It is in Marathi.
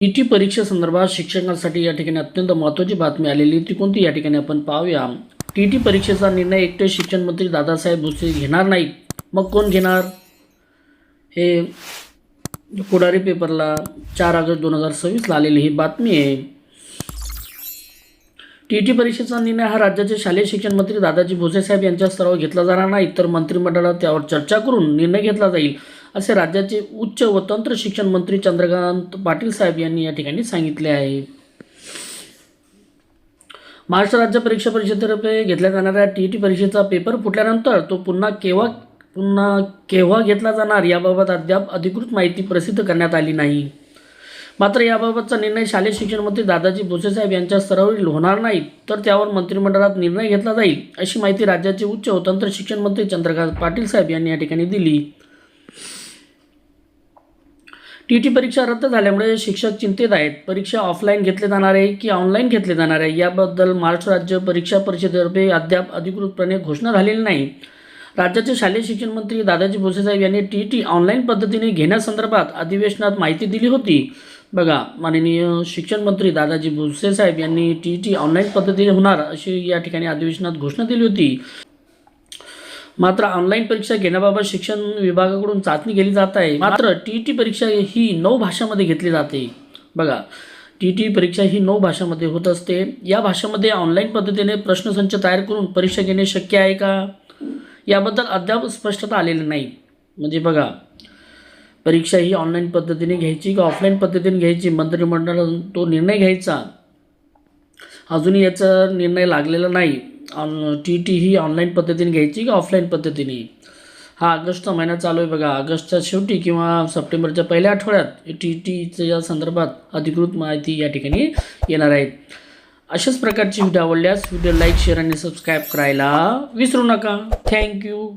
टी परीक्षेसंदर्भात शिक्षकांसाठी या ठिकाणी अत्यंत महत्त्वाची बातमी आलेली, ती कोणती या ठिकाणी आपण पाहूया. टी परीक्षेचा निर्णय एकटे शिक्षण मंत्री दादासाहेब भुसे घेणार नाहीत. मग कोण घेणार? हे पुढारी पेपरला 4 ऑगस्ट 2026 आलेली ही बातमी आहे. टी परीक्षेचा निर्णय हा राज्याचे शालेय शिक्षण मंत्री दादाजी भुसे साहेब यांच्या स्तरावर घेतला जाणार नाही, तर मंत्रिमंडळात त्यावर चर्चा करून निर्णय घेतला जाईल, असे राज्याचे उच्च व तंत्र शिक्षण मंत्री चंद्रकांत पाटील साहेब यांनी या ठिकाणी सांगितले आहे. महाराष्ट्र राज्य परीक्षा परिषदेतर्फे घेतल्या जाणाऱ्या टी परीक्षेचा पेपर फुटल्यानंतर तो पुन्हा केव्हा घेतला जाणार याबाबत अद्याप अधिकृत माहिती प्रसिद्ध करण्यात आली नाही. मात्र याबाबतचा निर्णय शालेय शिक्षण मंत्री दादाजी भुसे साहेब यांच्या स्तरावरील होणार नाही, तर त्यावर मंत्रिमंडळात निर्णय घेतला जाईल, अशी माहिती राज्याचे उच्च व तंत्र शिक्षण मंत्री चंद्रकांत पाटील साहेब यांनी या ठिकाणी दिली. टी परीक्षा रद्द झाल्यामुळे शिक्षक चिंतेत आहेत. परीक्षा ऑफलाईन घेतले जाणार आहे की ऑनलाईन घेतले जाणार आहे याबद्दल महाराष्ट्र राज्य परीक्षा परिषदेतर्फे अद्याप अधिकृतपणे घोषणा झालेली नाही. राज्याचे शालेय शिक्षण मंत्री दादाजी भुसे साहेब यांनी टी ऑनलाईन पद्धतीने घेण्यासंदर्भात अधिवेशनात माहिती दिली होती. बघा, माननीय शिक्षण मंत्री दादाजी भुसे साहेब यांनी टी ऑनलाईन पद्धतीने होणार अशी या ठिकाणी अधिवेशनात घोषणा दिली होती. मात्र ऑनलाईन परीक्षा घेण्याबाबत शिक्षण विभागाकडून चाचणी केली जात आहे. मात्र टी परीक्षा ही 9 भाषांमध्ये घेतली जाते. बघा, टी परीक्षा ही 9 भाषांमध्ये होत असते. या भाषांमध्ये ऑनलाईन पद्धतीने प्रश्नसंच तयार करून परीक्षा घेणे शक्य आहे का, याबद्दल अद्याप स्पष्टता आलेली नाही. म्हणजे बघा, परीक्षा ही ऑनलाईन पद्धतीने घ्यायची का ऑफलाईन पद्धतीने घ्यायची, मंत्रिमंडळाने तो निर्णय घ्यायचा. अजूनही याचा निर्णय लागलेला नाही. टी ही ऑनलाईन पद्धतीने घ्यायची का ऑफलाईन पद्धतीने. हा ऑगस्टचा महिना चालू आहे. बघा, ऑगस्टच्या शेवटी किंवा सप्टेंबरच्या पहिल्या आठवड्यात टीच्या या संदर्भात अधिकृत माहिती या ठिकाणी येणार आहे. अशाच प्रकारची व्हिडिओ आवडल्यास व्हिडिओ लाईक, शेअर आणि सबस्क्राईब करायला विसरू नका. थँक्यू.